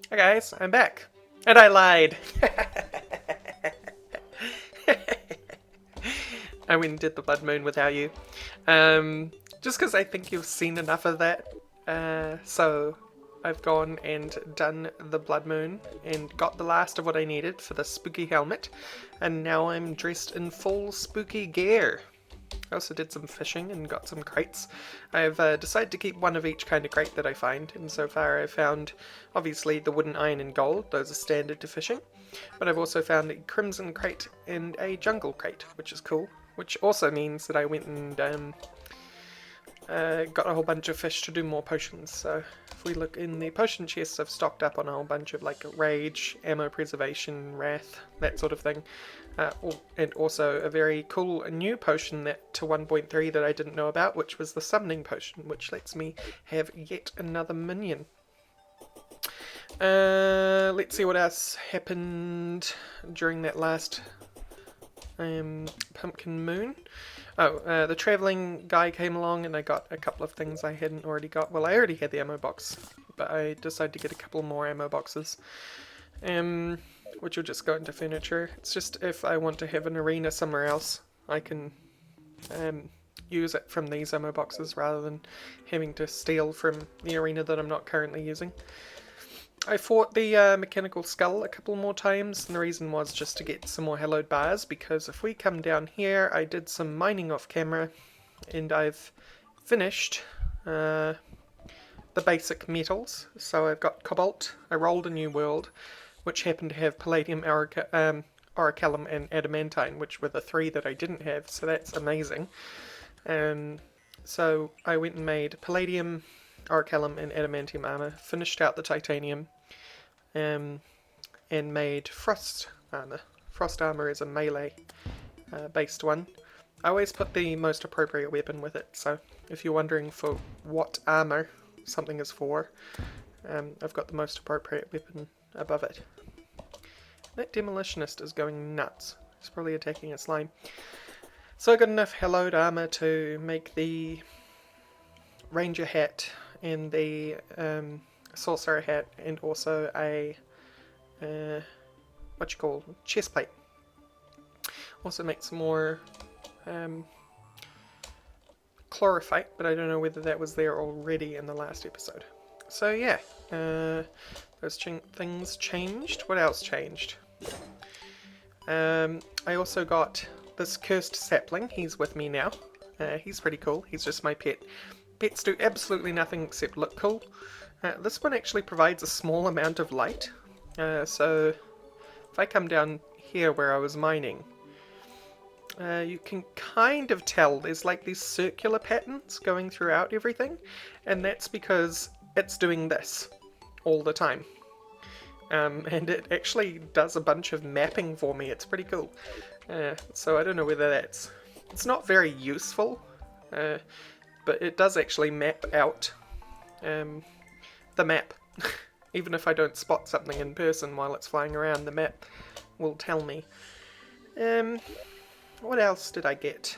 Hey guys, I'm back. And I lied. I went and did the Blood Moon without you. Just because I think you've seen enough of that. So I've gone and done the Blood Moon and got the last of what I needed for the spooky helmet. And now I'm dressed in full spooky gear. I also did some fishing and got some crates. I've decided to keep one of each kind of crate that I find, and so far I've found, obviously, the wooden iron and gold. Those are standard to fishing. But I've also found a crimson crate and a jungle crate, which is cool. Which also means that I went and got a whole bunch of fish to do more potions. So if we look in the potion chests, I've stocked up on a whole bunch of like rage, ammo preservation, wrath, that sort of thing. And also a very cool new potion that to 1.3 that I didn't know about, which was the summoning potion, which lets me have yet another minion. Let's see what else happened during that last pumpkin moon. The travelling guy came along and I got a couple of things I hadn't already got. Well, I already had the ammo box, but I decided to get a couple more ammo boxes. Which will just go into furniture. It's just if I want to have an arena somewhere else, I can use it from these ammo boxes rather than having to steal from the arena that I'm not currently using. I fought the mechanical skull a couple more times, and the reason was just to get some more hallowed bars, because if we come down here, I did some mining off camera, and I've finished the basic metals. So I've got cobalt, I rolled a new world, which happened to have palladium, orichalcum and adamantine, which were the three that I didn't have, so that's amazing. So I went and made palladium, orichalcum and adamantium armor, finished out the titanium, and made frost armor. Frost armor is a melee based one. I always put the most appropriate weapon with it, so if you're wondering for what armor something is for, I've got the most appropriate weapon above it. That demolitionist is going nuts. He's probably attacking a slime. So I got enough hallowed armor to make the ranger hat and the sorcerer hat, and also a chest plate. Also make some more chlorophyte, but I don't know whether that was there already in the last episode. So yeah, those things changed. What else changed? I also got this cursed sapling. He's with me now. He's pretty cool. He's just my pet. Pets do absolutely nothing except look cool. This one actually provides a small amount of light. So if I come down here where I was mining, you can kind of tell there's like these circular patterns going throughout everything, and that's because it's doing this all the time. And it actually does a bunch of mapping for me. It's pretty cool. So I don't know whether it's not very useful, but it does actually map out the map. Even if I don't spot something in person while it's flying around, the map will tell me. What else did I get?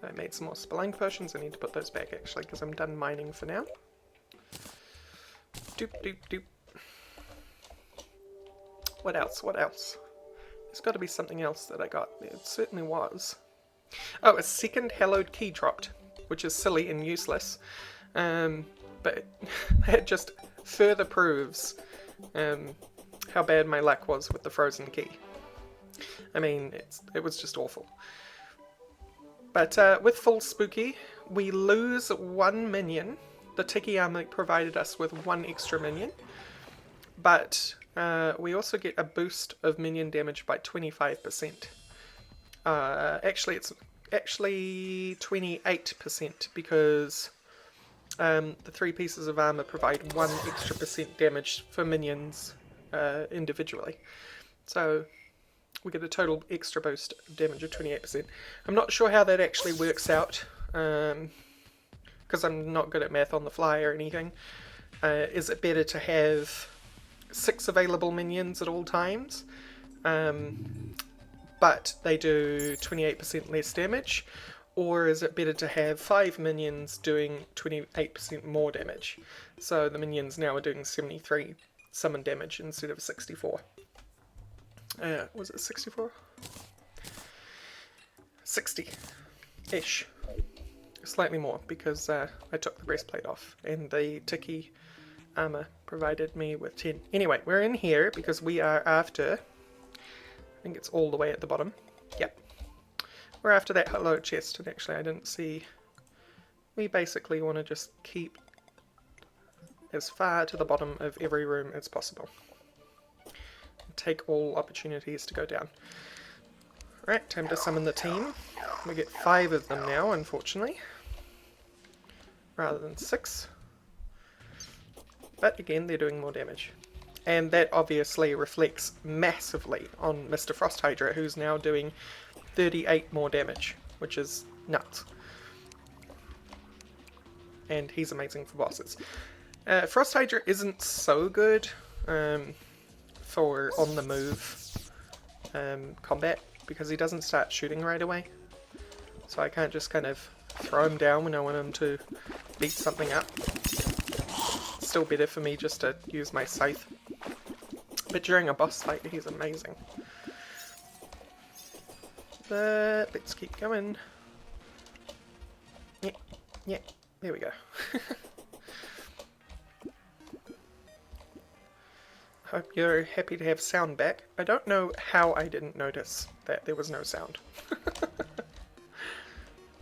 I made some more spelunk potions. I need to put those back actually because I'm done mining for now. Doop doop doop. What else? What else? There's got to be something else that I got. It certainly was. Oh, a second hallowed key dropped, which is silly and useless. But that just further proves how bad my luck was with the frozen key. I mean, it was just awful. But with full spooky, we lose one minion. The Tiki armor provided us with one extra minion. But we also get a boost of minion damage by 25%. Actually, it's actually 28% because the 3 pieces of armor provide 1 extra percent damage for minions individually. So we get a total extra boost damage of 28%. I'm not sure how that actually works out because I'm not good at math on the fly or anything. Is it better to have 6 available minions at all times, but they do 28% less damage, or is it better to have 5 minions doing 28% more damage? So the minions now are doing 73 summon damage instead of 64. Was it 64? 60-ish. Slightly more, because I took the breastplate off, and the Tiki armor provided me with 10. Anyway, we're in here because we are after... I think it's all the way at the bottom. Yep. We're after that hello chest, and actually I didn't see... We basically want to just keep as far to the bottom of every room as possible. Take all opportunities to go down. Right, time to summon the team. We get 5 of them now, unfortunately, rather than 6. But again, they're doing more damage. And that obviously reflects massively on Mr. Frost Hydra, who's now doing 38 more damage, which is nuts. And he's amazing for bosses. Frost Hydra isn't so good for on-the-move combat, because he doesn't start shooting right away. So I can't just kind of throw him down when I want him to beat something up. It's still better for me just to use my scythe. But during a boss fight, he's amazing. But let's keep going. Yeah, there we go. Hope you're happy to have sound back. I don't know how I didn't notice that there was no sound.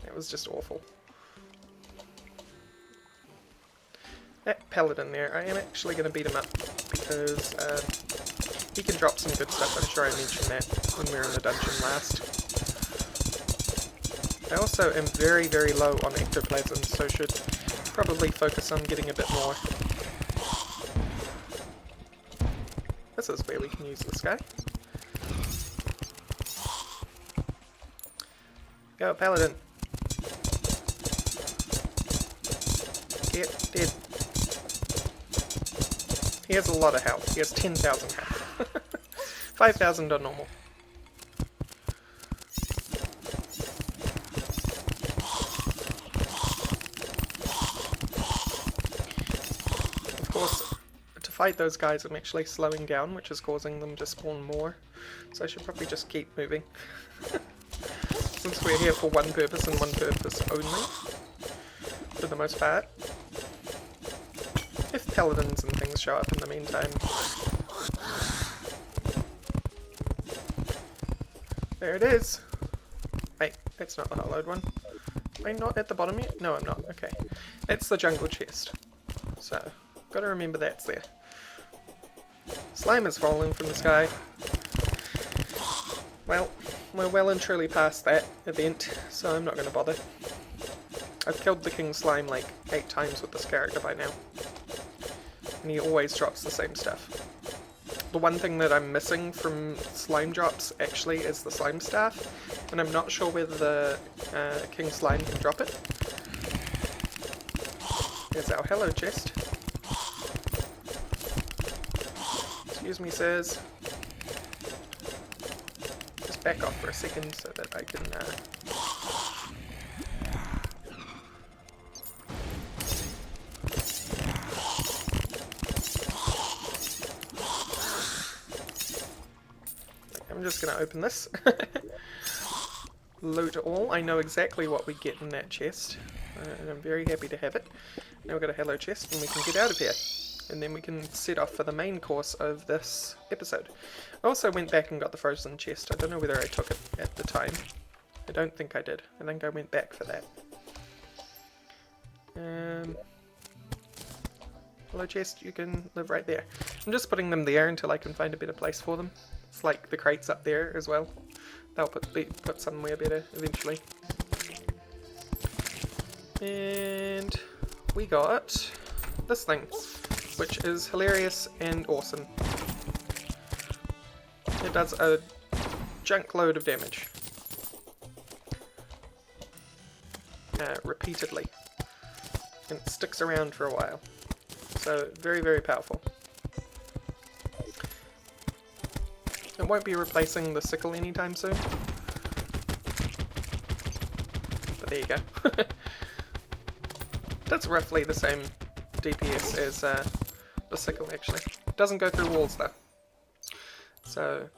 It was just awful. That paladin there, I am actually going to beat him up, because he can drop some good stuff. I'm sure I mentioned that when we were in the dungeon last. I also am very, very low on ectoplasm, so should probably focus on getting a bit more. This is where we can use this guy. Go, Paladin. Get dead. He has a lot of health. He has 10,000 health. 5,000 on normal. Of course, to fight those guys I'm actually slowing down, which is causing them to spawn more. So I should probably just keep moving. Since we're here for one purpose and one purpose only, for the most part. If paladins and things show up in the meantime. There it is! Wait, that's not the hollowed one. Am I not at the bottom yet? No, I'm not. Okay. That's the jungle chest. So, gotta remember that's there. Slime has fallen from the sky. Well, we're well and truly past that event, so I'm not going to bother. I've killed the king slime like 8 times with this character by now. And he always drops the same stuff. The one thing that I'm missing from slime drops actually is the slime staff, and I'm not sure whether the king slime can drop it. There's our hello chest. Excuse me, sirs. Just back off for a second so that I can I'm just going to open this. Loot all. I know exactly what we get in that chest, and I'm very happy to have it. Now we've got a hello chest and we can get out of here. And then we can set off for the main course of this episode. I also went back and got the frozen chest. I don't know whether I took it at the time. I don't think I did. I think I went back for that. Hello chest, you can live right there. I'm just putting them there until I can find a better place for them. It's like the crates up there as well. They'll put somewhere better eventually. And we got this thing, which is hilarious and awesome. It does a junk load of damage. Repeatedly. And it sticks around for a while. So, very, very powerful. It won't be replacing the sickle anytime soon. But there you go. That's roughly the same DPS as the sickle actually. It doesn't go through walls though. So,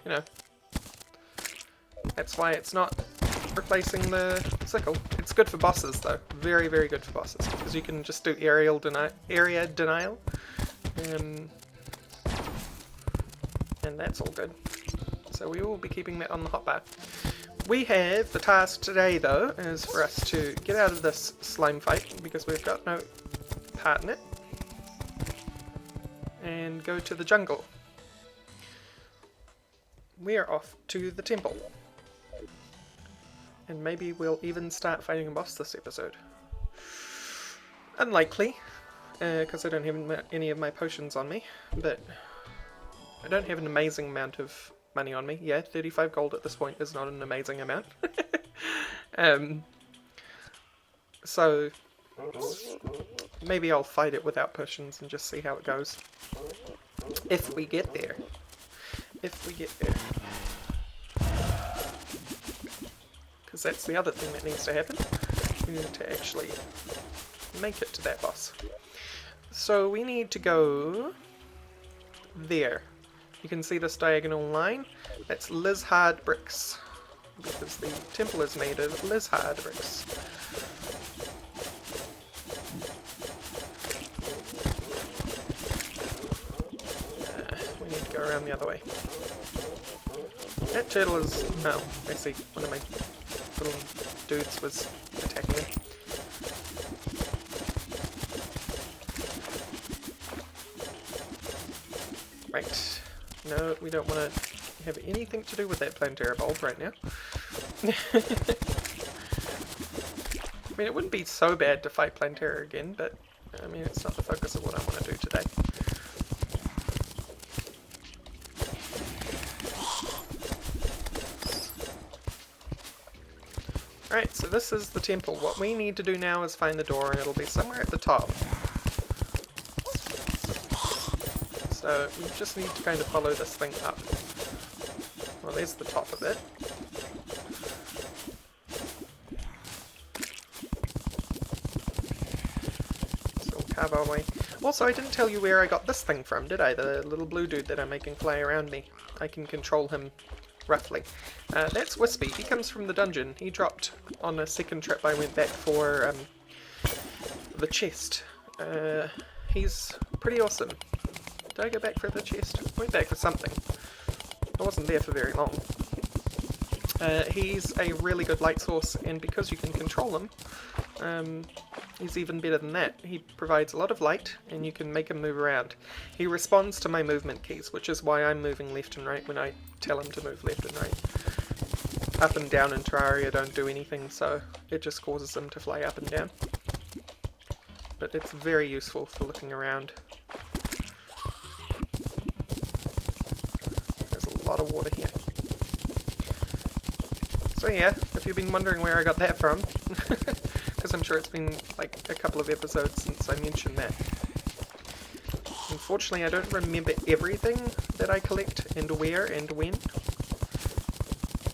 you know, that's why it's not replacing the sickle. It's good for bosses though. Very, very good for bosses. Because you can just do area denial. And that's all good. So we will be keeping that on the hotbar. We have, the task today though, is for us to get out of this slime fight, because we've got no part in it, and go to the jungle. We are off to the temple. And maybe we'll even start fighting a boss this episode. Unlikely, because I don't have any of my potions on me, but I don't have an amazing amount of money on me. Yeah, 35 gold at this point is not an amazing amount. So maybe I'll fight it without potions and just see how it goes. If we get there. If we get there. Because that's the other thing that needs to happen. We need to actually make it to that boss. So we need to go there. You can see this diagonal line. That's Lizard bricks. Because the temple is made of Lizard bricks. We need to go around the other way. That turtle is... oh, I see. One of my little dudes was attacking him. Right. No, we don't want to have anything to do with that Plantera bulb right now. I mean, it wouldn't be so bad to fight Plantera again, but I mean, it's not the focus of what I want to do today. Alright, so this is the temple. What we need to do now is find the door, and it'll be somewhere at the top. So we just need to kind of follow this thing up. Well, there's the top of it. So we'll carve our way. Also, I didn't tell you where I got this thing from, did I? The little blue dude that I'm making fly around me. I can control him roughly. That's Wispy. He comes from the dungeon. He dropped on a second trip I went back for the chest. He's pretty awesome. Did I go back for the chest? I went back for something. I wasn't there for very long. He's a really good light source, and because you can control him, he's even better than that. He provides a lot of light, and you can make him move around. He responds to my movement keys, which is why I'm moving left and right when I tell him to move left and right. Up and down in Terraria don't do anything, so it just causes him to fly up and down. But it's very useful for looking around. There's a lot of water here. So yeah, if you've been wondering where I got that from, because I'm sure it's been like a couple of episodes since I mentioned that. Unfortunately, I don't remember everything that I collect and where and when.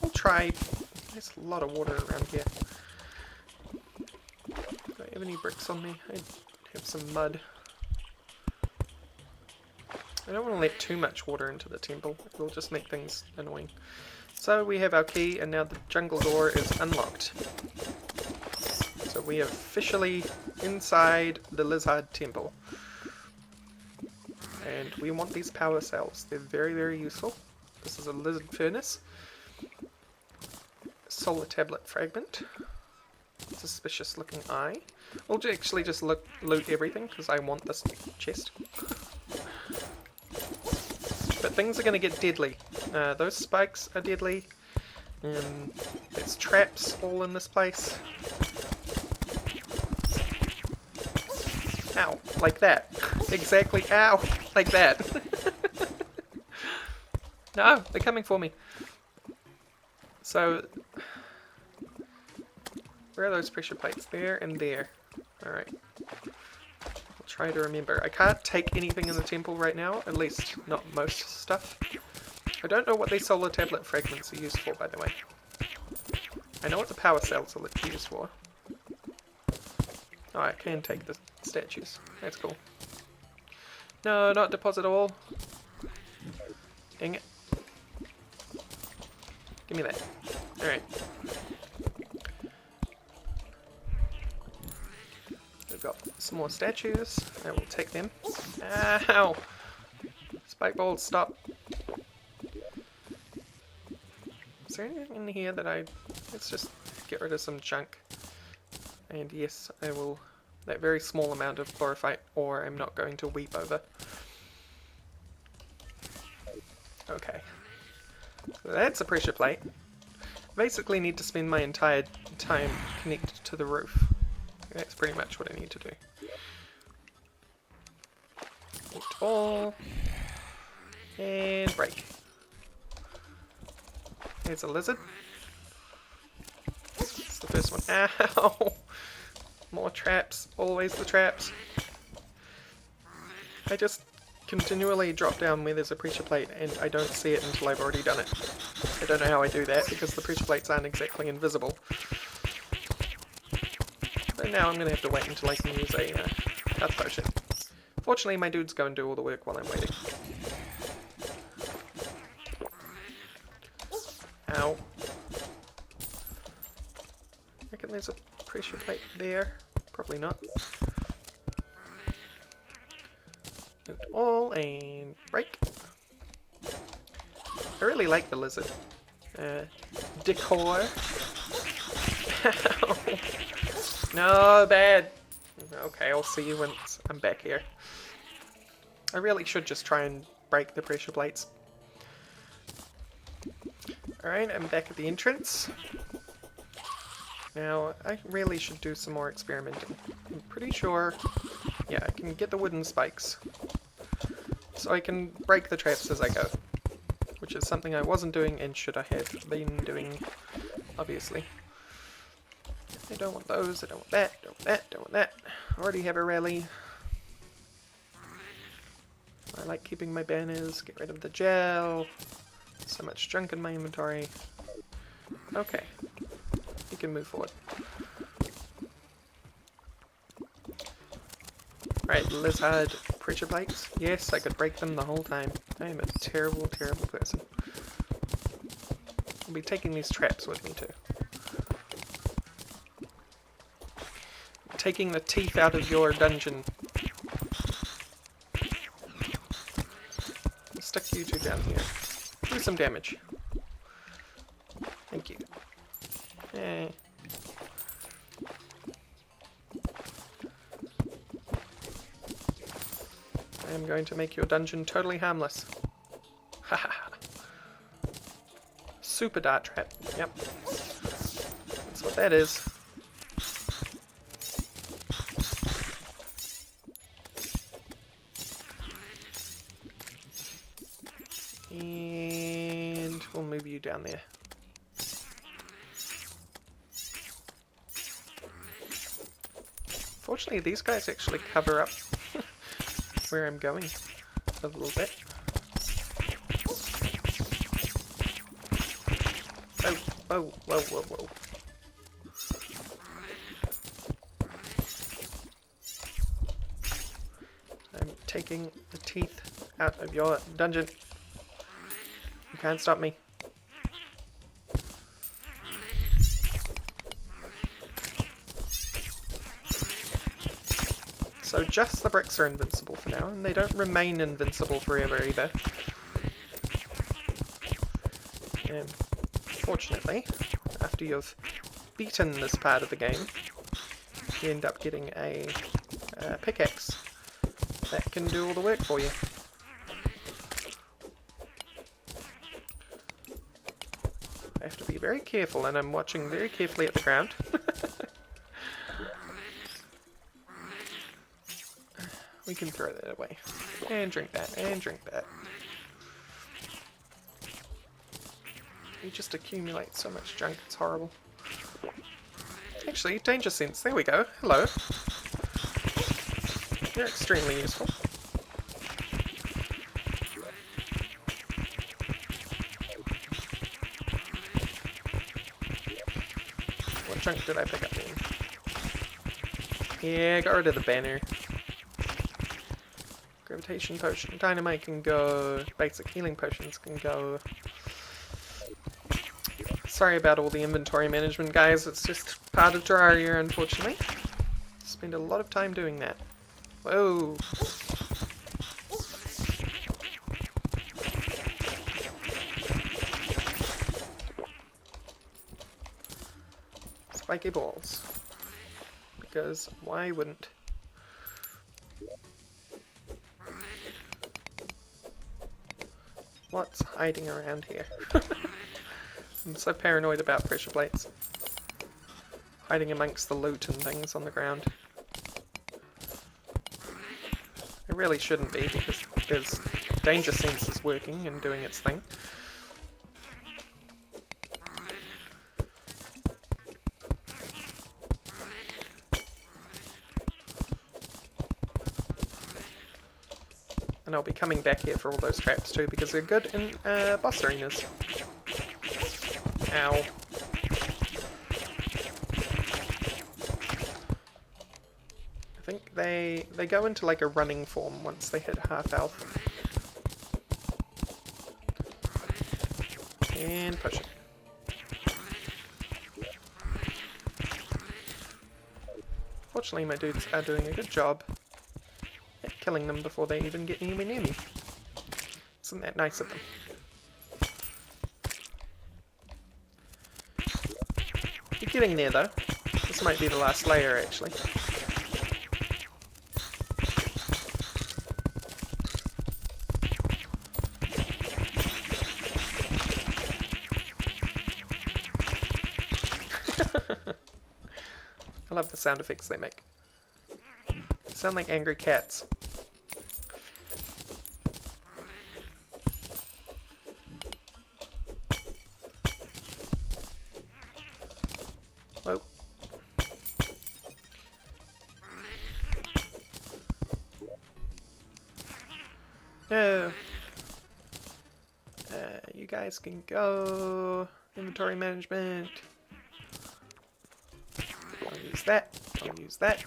I'll try. There's a lot of water around here. Do I have any bricks on me? I have some mud. I don't want to let too much water into the temple. It will just make things annoying. So we have our key, and now the jungle door is unlocked. So we are officially inside the Lizard Temple. And we want these power cells. They're very, very useful. This is a lizard furnace. Solar tablet fragment. Suspicious looking eye. We'll actually just loot everything, because I want this chest. But things are going to get deadly. Those spikes are deadly. There's traps all in this place. Ow, like that. Exactly, ow, like that. No, they're coming for me. So, where are those pressure plates? There and there. Alright. I'll try to remember. I can't take anything in the temple right now, at least not most stuff. I don't know what these solar tablet fragments are used for, by the way. I know what the power cells are used for. Oh, I can take the statues. That's cool. No, not deposit all. Dang it. Give me that. Alright. We've got some more statues. I will take them. Ow! Spike balls, stop. Is there anything in here that I... Let's just get rid of some junk. And yes, I will... That very small amount of chlorophyte ore I'm not going to weep over. Okay. So that's a pressure plate. Basically need to spend my entire time connected to the roof. That's pretty much what I need to do. Lift all. And break. There's a lizard. It's the first one. Ow! More traps. Always the traps. I just continually drop down where there's a pressure plate and I don't see it until I've already done it. I don't know how I do that because the pressure plates aren't exactly invisible. So now I'm going to have to wait until I can use a health potion. Fortunately my dudes go and do all the work while I'm waiting. Ow. I reckon there's a pressure plate there. Probably not. Loot all and break. I really like the lizard. Decor. No, bad. Okay, I'll see you once I'm back here. I really should just try and break the pressure plates. Alright, I'm back at the entrance. Now, I really should do some more experimenting. I'm pretty sure, yeah, I can get the wooden spikes. So I can break the traps as I go. Which is something I wasn't doing and should I have been doing, obviously. I don't want those, I don't want that, don't want that, don't want that. I already have a rally. I like keeping my banners, get rid of the gel. So much junk in my inventory. Okay. You can move forward. Right, lizard pressure plates. Yes, I could break them the whole time. I am a terrible, terrible person. I'll be taking these traps with me too. Taking the teeth out of your dungeon. I'll stick you two down here. Do some damage. Thank you. Eh. I am going to make your dungeon totally harmless. Haha. Super dart trap. Yep. That's what that is. And we'll move you down there. Fortunately, these guys actually cover up where I'm going a little bit. Oh, whoa, whoa, whoa, whoa. I'm taking the teeth out of your dungeon. You can't stop me. So just the bricks are invincible for now, and they don't remain invincible forever either. And fortunately, after you've beaten this part of the game, you end up getting a pickaxe that can do all the work for you. I have to be very careful, and I'm watching very carefully at the ground. We can throw that away. And drink that, and drink that. You just accumulate so much junk, it's horrible. Actually, danger sense, there we go. Hello. You're extremely useful. What junk did I pick up then? Yeah, got rid of the banner. Gravitation potion, dynamite can go, basic healing potions can go. Sorry about all the inventory management, guys, it's just part of Terraria, unfortunately. Spend a lot of time doing that. Whoa! Spiky balls. Because why wouldn't? What's hiding around here? I'm so paranoid about pressure plates. Hiding amongst the loot and things on the ground. It really shouldn't be because there's danger sensors working and doing its thing. And I'll be coming back here for all those traps too, because they're good in boss arenas. Ow. I think they go into like a running form once they hit half health. And push it. Fortunately my dudes are doing a good job killing them before they even get anywhere near me. Isn't that nice of them? You're getting there though. This might be the last layer actually. I love the sound effects they make. They sound like angry cats. Whoa. No. You guys can go. Inventory management. I'll use that. I'll use that.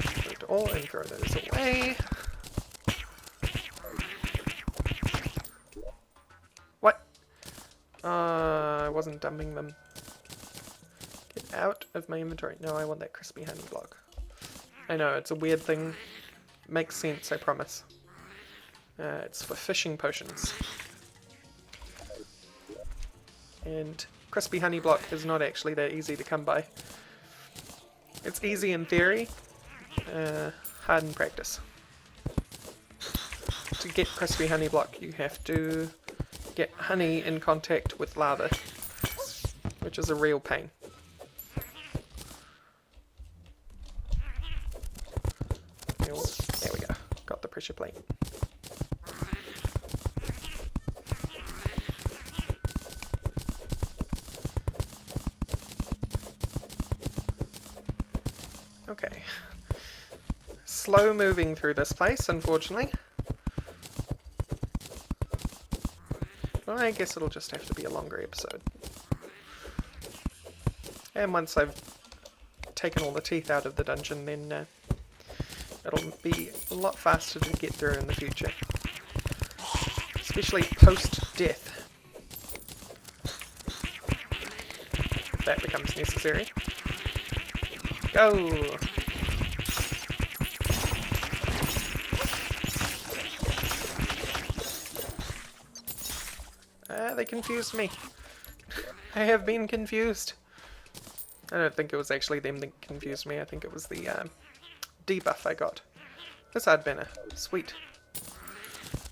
Put it all and throw those away. What? I wasn't dumping them. Get out of my inventory. No, I want that crispy honey block. I know, it's a weird thing. Makes sense, I promise. It's for fishing potions. And crispy honey block is not actually that easy to come by. It's easy in theory, hard in practice. To get crispy honey block you have to get honey in contact with lava, which is a real pain. There we go, got the pressure plate. Okay. Slow moving through this place, unfortunately. Well, I guess it'll just have to be a longer episode. And once I've taken all the teeth out of the dungeon, then it'll be a lot faster to get through in the future. Especially post-death. If that becomes necessary. Go! They confused me. I have been confused. I don't think it was actually them that confused me. I think it was the debuff I got. Lizard banner. Sweet.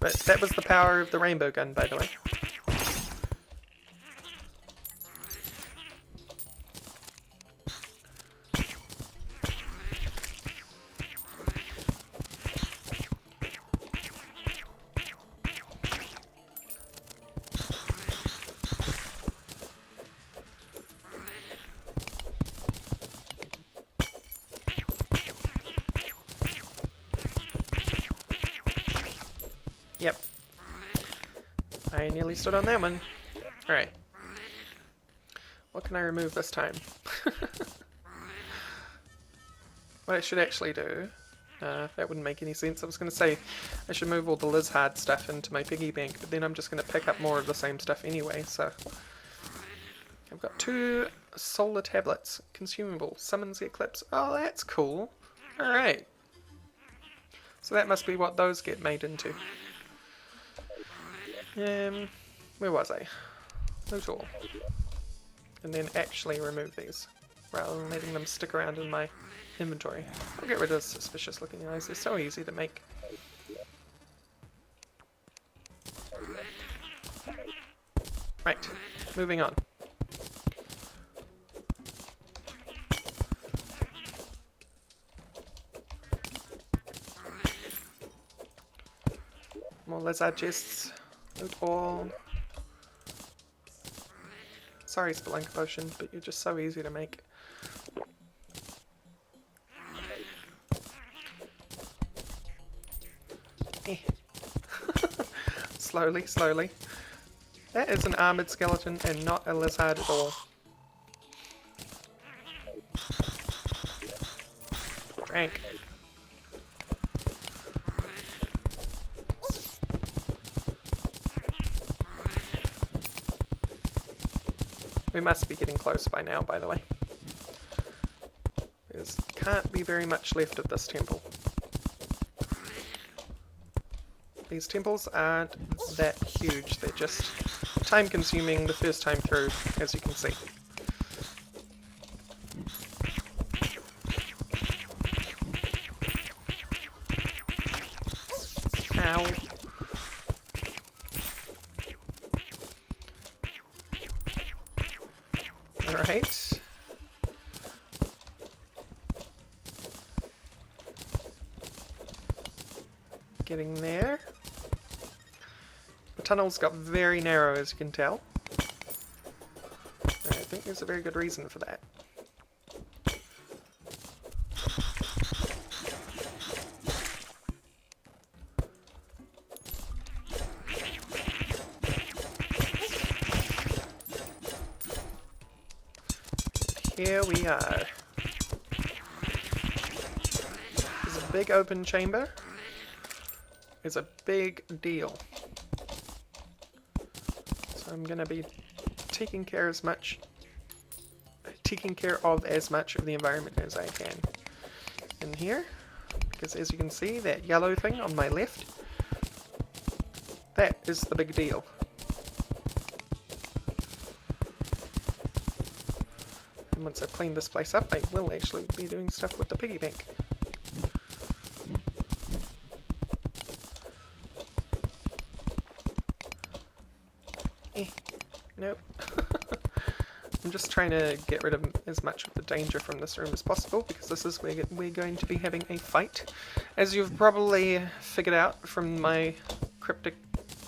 But that was the power of the rainbow gun, by the way. Yep. I nearly stood on that one. Alright. What can I remove this time? What I should actually do That wouldn't make any sense. I was going to say I should move all the lizard stuff into my piggy bank, but then I'm just going to pick up more of the same stuff anyway, so... I've got 2 solar tablets. Consumable. Summons the eclipse. Oh, that's cool. Alright. So that must be what those get made into. Where was I? Loot all. And then actually remove these, rather than letting them stick around in my inventory. I'll get rid of suspicious looking eyes. They're so easy to make. Right, moving on. More lizard chests. Loot all. Sorry, Spelunker Potion, but you're just so easy to make. Eh. Slowly, slowly. That is an armoured skeleton and not a lizard at all. Drank. We must be getting close by now, by the way. There can't be very much left of this temple. These temples aren't that huge, they're just time consuming the first time through, as you can see. Ow. Alright. Getting there. The tunnels got very narrow, as you can tell. I think there's a very good reason for that. Here we are. There's a big open chamber. It's a big deal. So I'm gonna be taking care of as much of the environment as I can in here, because as you can see, that yellow thing on my left, that is the big deal. And once I've cleaned this place up, I will actually be doing stuff with the piggy bank. Nope. I'm just trying to get rid of as much of the danger from this room as possible, because this is where we're going to be having a fight. As you've probably figured out from my cryptic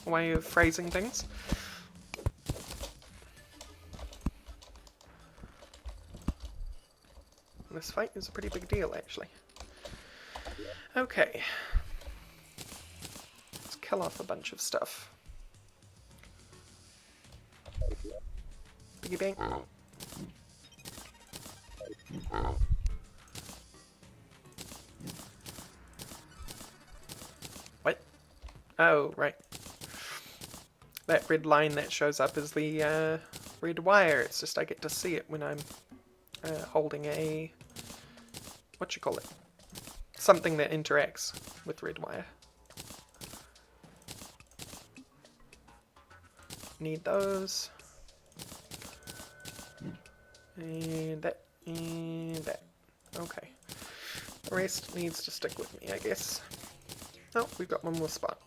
way of phrasing things. This fight is a pretty big deal, actually. Okay. Let's kill off a bunch of stuff. Piggy bank. What? Oh, right. That red line that shows up is the red wire. It's just I get to see it when I'm holding a... what you call it? Something that interacts with red wire. Need those. And that, and that. Okay. The rest needs to stick with me, I guess. Oh, we've got one more spot.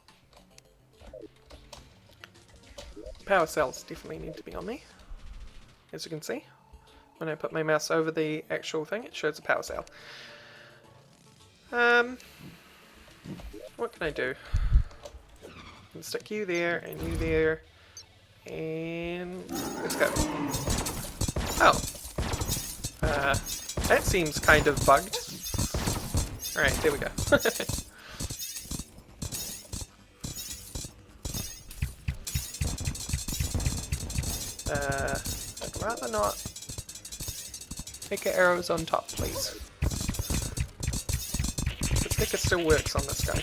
Power cells definitely need to be on me. As you can see, when I put my mouse over the actual thing, it shows a power cell. What can I do? I can stick you there, and you there, and let's go. Oh. That seems kind of bugged. Alright, there we go. I'd rather not make arrows on top, please. Because there Mecha still works on this guy.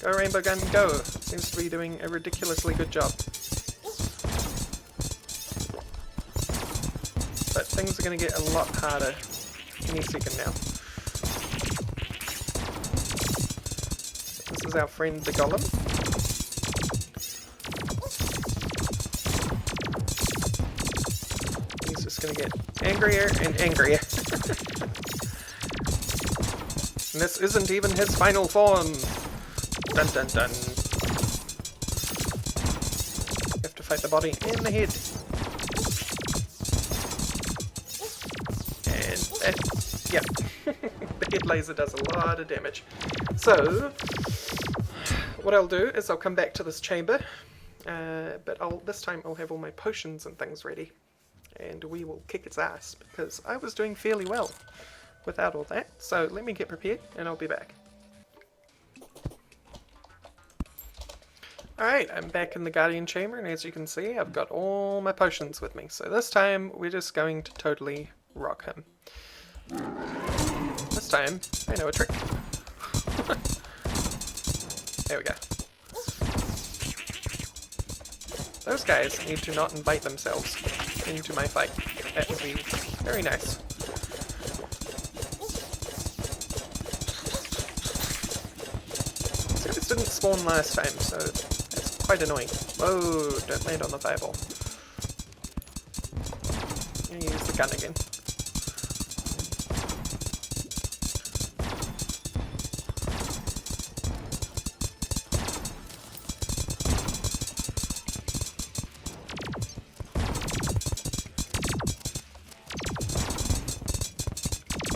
Go Rainbow Gun, go! Seems to be doing a ridiculously good job. But things are going to get a lot harder any second now. This is our friend the Golem. He's just going to get angrier and angrier. And this isn't even his final form. Dun dun dun. You have to fight the body and the head. And yeah, the head laser does a lot of damage. So, what I'll do is I'll come back to this chamber, but this time I'll have all my potions and things ready, and we will kick its ass, because I was doing fairly well without all that. So let me get prepared, and I'll be back. Alright, I'm back in the Guardian Chamber, and as you can see, I've got all my potions with me. So this time, we're just going to totally rock him. This time, I know a trick. There we go. Those guys need to not invite themselves into my fight. That would be very nice. So this didn't spawn last time, so it's quite annoying. Whoa, don't land on the fireball. I'm gonna use the gun again.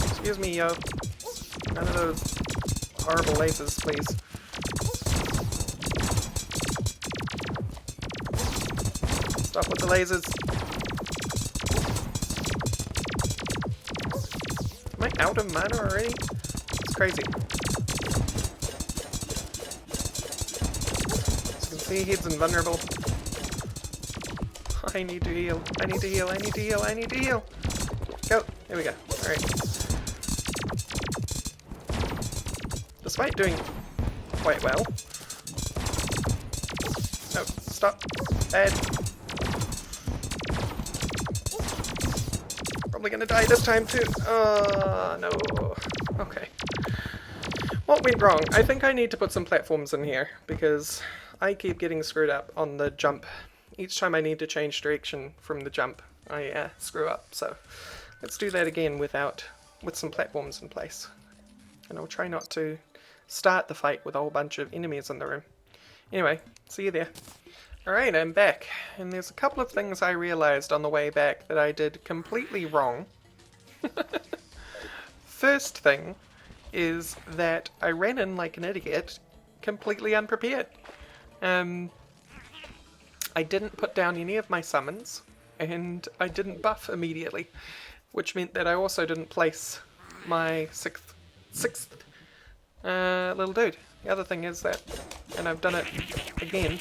Excuse me, yo. None of those horrible lasers, please. Stop with the lasers. Am I out of mana already? It's crazy. As you can see, he's invulnerable. I need to heal. I need to heal. I need to heal. I need to heal. Go. There we go. Alright. Despite doing quite well. No, stop. Bad. Probably gonna die this time too. No. Okay. What went wrong? I think I need to put some platforms in here, because I keep getting screwed up on the jump. Each time I need to change direction from the jump, I screw up. So let's do that again with some platforms in place. And I'll try not to start the fight with a whole bunch of enemies in the room. Anyway, see you there. Alright, I'm back, and there's a couple of things I realized on the way back that I did completely wrong. First thing is that I ran in like an idiot, completely unprepared. I didn't put down any of my summons, and I didn't buff immediately, which meant that I also didn't place my sixth little dude. The other thing is that, and I've done it again,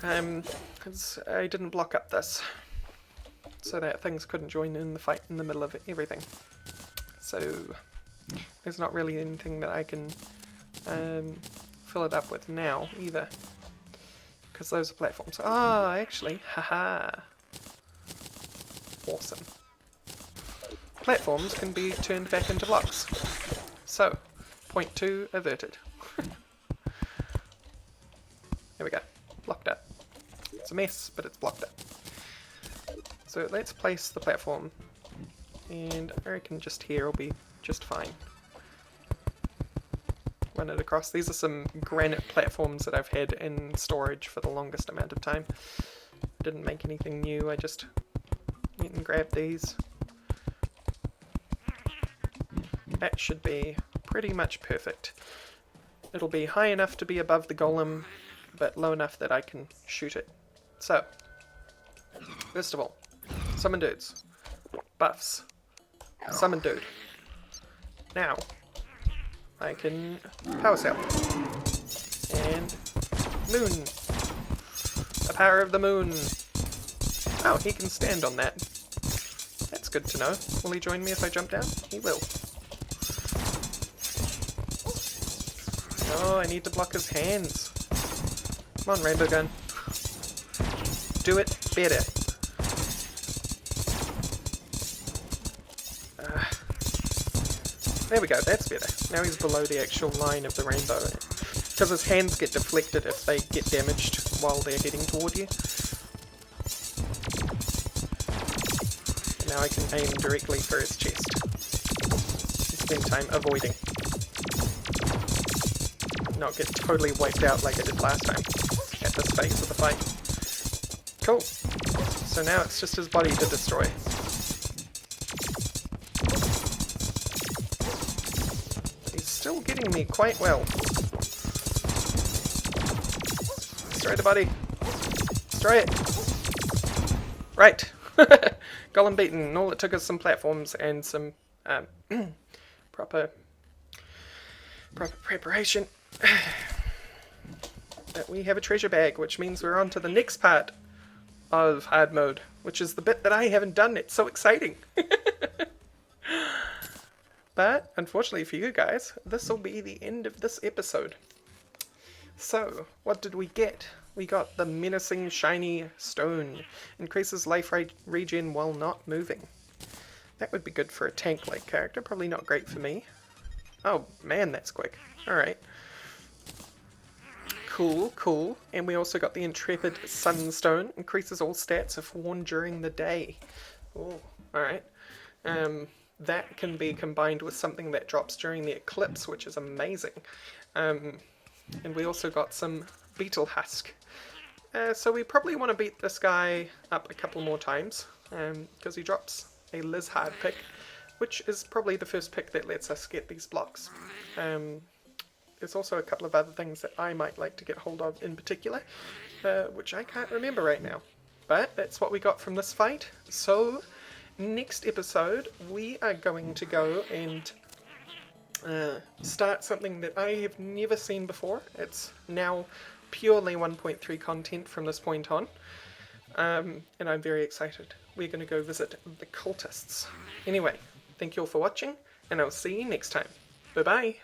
because I didn't block up this, so that things couldn't join in the fight in the middle of everything. So there's not really anything that I can fill it up with now either, because those are platforms. Ah, actually, haha, awesome. Platforms can be turned back into blocks. So, point 2 averted. There we go, blocked up. It's a mess, but it's blocked up. So let's place the platform, and I reckon just here will be just fine. Run it across. These are some granite platforms that I've had in storage for the longest amount of time. Didn't make anything new, I just went and grabbed these. That should be pretty much perfect. It'll be high enough to be above the golem, but low enough that I can shoot it. So, first of all, summon dudes. Buffs. Summon dude. Now, I can power cell. And moon. The power of the moon. Oh, he can stand on that. good to know. Will he join me if I jump down? He will. Oh, I need to block his hands. Come on, Rainbow Gun. Do it better. There we go, that's better. Now he's below the actual line of the rainbow. Because his hands get deflected if they get damaged while they're heading toward you. And now I can aim directly for his chest. And spend time avoiding. Not get totally wiped out like I did last time at this phase of the fight. Cool. So now it's just his body to destroy. He's still getting me quite well. Destroy the body. Destroy it. Right. Golem beaten. All it took is some platforms and some proper preparation. But we have a treasure bag, which means we're on to the next part of hard mode, which is the bit that I haven't done. It's so exciting. But unfortunately for you guys, this will be the end of this episode. So, what did we get? We got the menacing shiny stone. Increases life regen while not moving. That would be good for a tank-like character, probably not great for me. Oh man, that's quick. Alright. Cool, cool. And we also got the Intrepid Sunstone. Increases all stats if worn during the day. Oh, alright. That can be combined with something that drops during the eclipse, which is amazing. And we also got some Beetle Husk. So we probably want to beat this guy up a couple more times, because he drops a Lizard pick, which is probably the first pick that lets us get these blocks. There's also a couple of other things that I might like to get hold of in particular, which I can't remember right now. But that's what we got from this fight. So, next episode, we are going to go and start something that I have never seen before. It's now purely 1.3 content from this point on. And I'm very excited. We're going to go visit the cultists. Anyway, thank you all for watching, and I'll see you next time. Bye-bye.